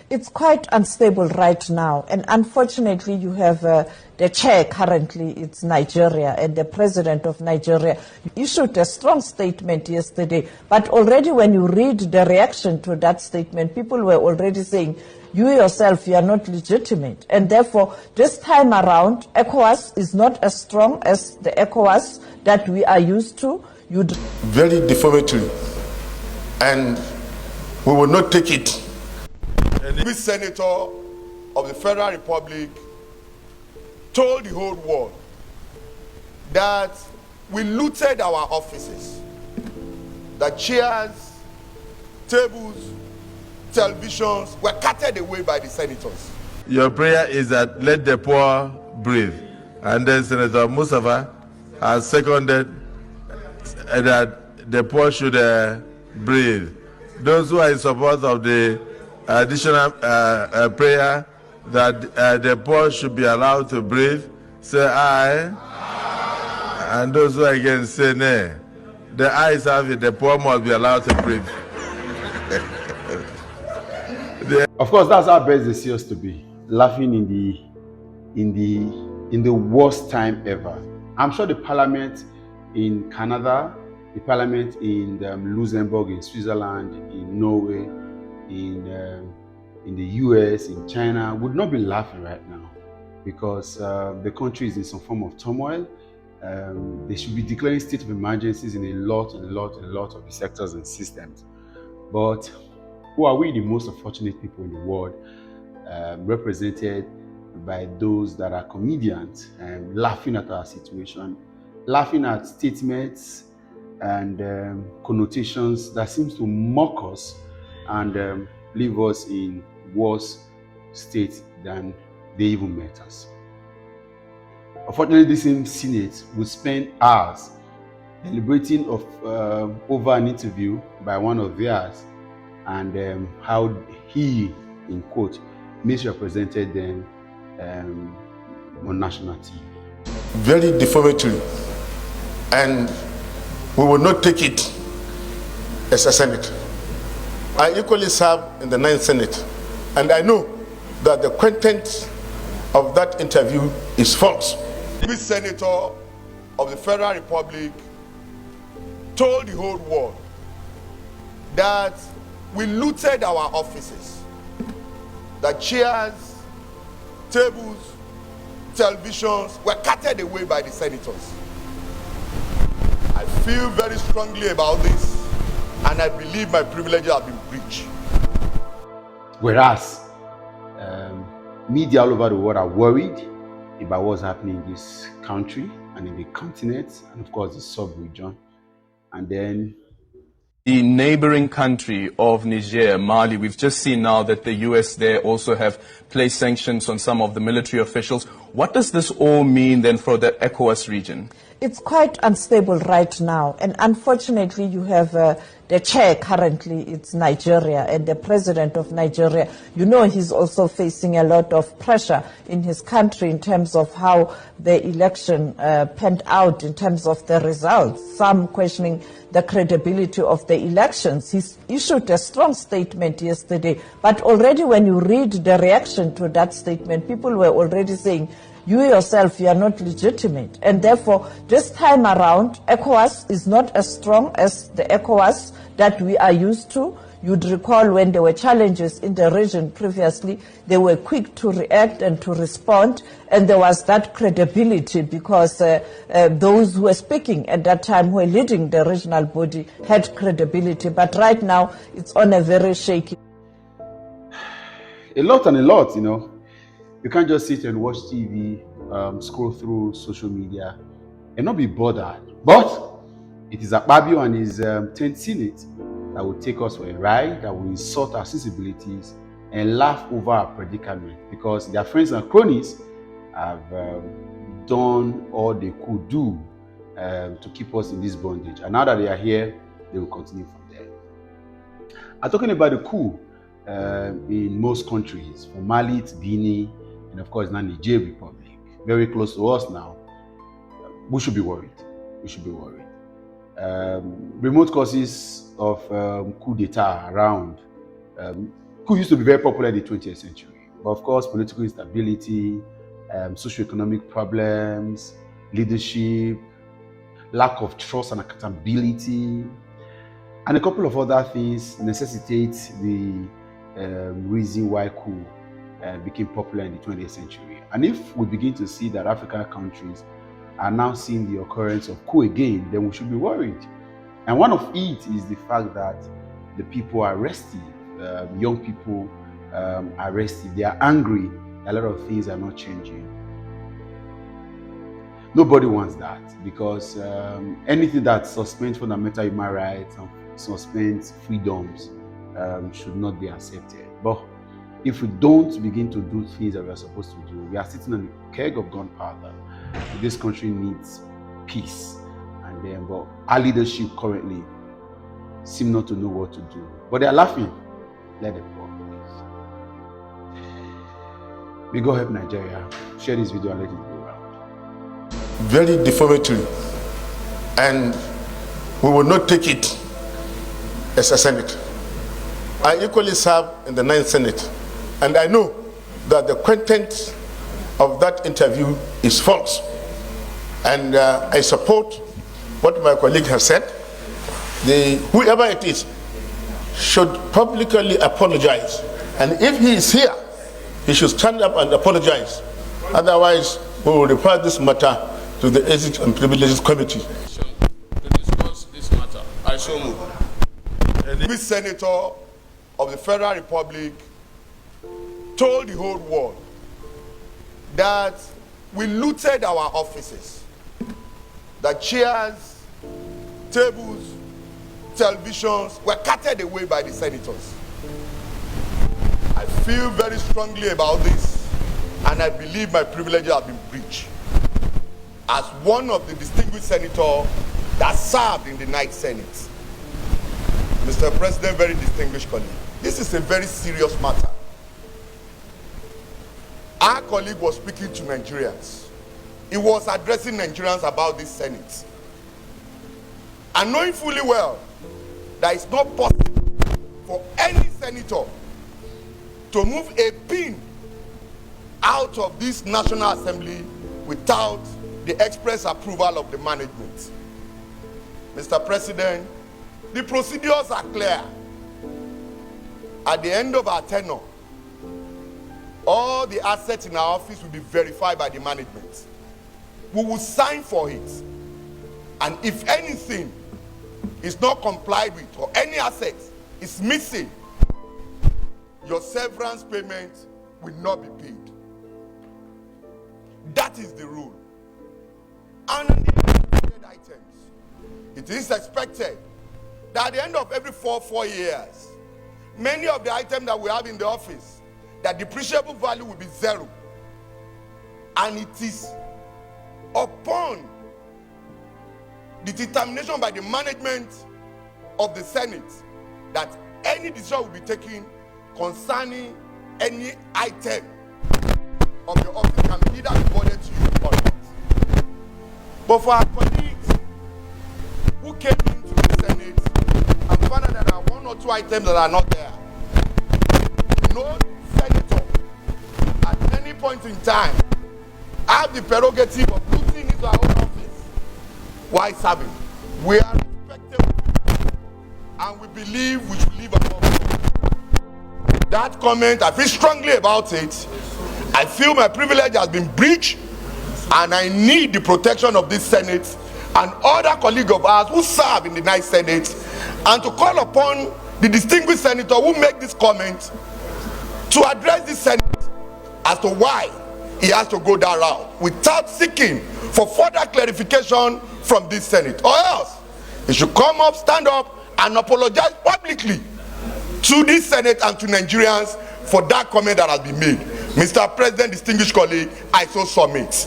It's quite unstable right now, and unfortunately you have the chair currently, it's Nigeria, and the president of Nigeria issued a strong statement yesterday, but already when you read the reaction to that statement, people were already saying, you yourself, you are not legitimate, and therefore this time around, ECOWAS is not as strong as the ECOWAS that we are used to. Very defamatory, and we will not take it. The senator of the Federal Republic told the whole world that we looted our offices, that chairs, tables, televisions were carted away by the senators. Your prayer is that let the poor breathe. And then Senator Mustafa has seconded that the poor should breathe. Those who are in support of the additional prayer that the poor should be allowed to breathe, say aye. And those who are against, say nay. The ayes have it, the poor must be allowed to breathe. Of course, that's how best they see us to be, laughing in the worst time ever. I'm sure the parliament in Canada, the parliament in Luxembourg, in Switzerland, in Norway, in the US, in China, would not be laughing right now because the country is in some form of turmoil. They should be declaring state of emergencies in a lot of the sectors and systems. But who are we, the most unfortunate people in the world, represented by those that are comedians, laughing at our situation, laughing at statements and connotations that seems to mock us and leave us in worse state than they even met us. Unfortunately, this same Senate would spend hours deliberating over an interview by one of theirs and how he, in quote, misrepresented them on national TV. Very defamatory, and we will not take it as a Senate. I equally serve in the 9th Senate, and I know that the content of that interview is false. The senator of the Federal Republic told the whole world that we looted our offices, that chairs, tables, televisions were carted away by the senators. I feel very strongly about this, and I believe my privileges have been breached. Whereas media all over the world are worried about what's happening in this country and in the continent, and of course the sub-region. And then the neighboring country of Niger, Mali, we've just seen now that the US there also have placed sanctions on some of the military officials. What does this all mean then for the ECOWAS region? It's quite unstable right now, and unfortunately you have the chair currently, it's Nigeria, and the president of Nigeria, you know, he's also facing a lot of pressure in his country in terms of how the election panned out in terms of the results. Some questioning the credibility of the elections. He issued a strong statement yesterday, but already when you read the reaction to that statement, people were already saying, you yourself, you are not legitimate. And therefore, this time around, ECOWAS is not as strong as the ECOWAS that we are used to. You'd recall when there were challenges in the region previously, they were quick to react and to respond, and there was that credibility because those who were speaking at that time, who were leading the regional body, had credibility. But right now, it's on a very shaky. A lot, you know. You can't just sit and watch TV, scroll through social media, and not be bothered. But it is Akpabio and his 10th Senate that will take us for a ride, that will insult our sensibilities and laugh over our predicament, because their friends and cronies have done all they could do to keep us in this bondage. And now that they are here, they will continue from there. I'm talking about the coup in most countries, from Mali to Guinea, and of course now Niger Republic, very close to us now. We should be worried. We should be worried. Remote causes of coup d'etat around Coup used to be very popular in the 20th century. But of course, political instability, socioeconomic problems, leadership, lack of trust and accountability, and a couple of other things necessitate the reason why coup became popular in the 20th century. And if we begin to see that African countries are now seeing the occurrence of coup again, then we should be worried. And one of it is the fact that the people are restive, young people are restive, they are angry, a lot of things are not changing. Nobody wants that, because anything that suspends fundamental human rights and suspends freedoms should not be accepted. But if we don't begin to do things that we are supposed to do, we are sitting on a keg of gunpowder. This country needs peace, but our leadership currently seem not to know what to do. But they are laughing. Let them go, please. May God help Nigeria. Share this video and let it go around. Very defamatory, and we will not take it as a Senate. I equally serve in the 9th Senate, and I know that the content of that interview is false. And I support what my colleague has said. Whoever it is should publicly apologize. And if he is here, he should stand up and apologize. Otherwise, we will refer this matter to the Ethics and Privileges Committee. To discuss this matter, I so move. The Senator of the Federal Republic told the whole world that we looted our offices, that chairs, tables, televisions were carted away by the senators. I feel very strongly about this, and I believe my privileges have been breached. As one of the distinguished senators that served in the 9th Senate, Mr. President, very distinguished colleague, this is a very serious matter. Our colleague was speaking to Nigerians. He was addressing Nigerians about this Senate. And knowing fully well that it's not possible for any senator to move a pin out of this National Assembly without the express approval of the management. Mr. President, the procedures are clear. At the end of our tenure, all the assets in our office will be verified by the management. We will sign for it. And if anything is not complied with, or any asset is missing, your severance payment will not be paid. That is the rule. And on the items, it is expected that at the end of every 4 years, many of the items that we have in the office, that depreciable value will be 0. And it is upon the determination by the management of the Senate that any decision will be taken concerning any item of the office can be either rewarded to you or not. But for our colleagues who came into the Senate and found out that there are 1 or 2 items that are not there, no senator at any point in time have the prerogative of looting into our own office while serving. We are respectable and we believe we should live above law. That comment, I feel strongly about it. I feel my privilege has been breached, and I need the protection of this Senate and other colleagues of ours who serve in the 9th Senate, and to call upon the distinguished senator who made this comment to address the Senate as to why he has to go that route without seeking for further clarification from this Senate. Or else he should come up, stand up, and apologize publicly to this Senate and to Nigerians for that comment that has been made. Mr. President, distinguished colleague, I so submit.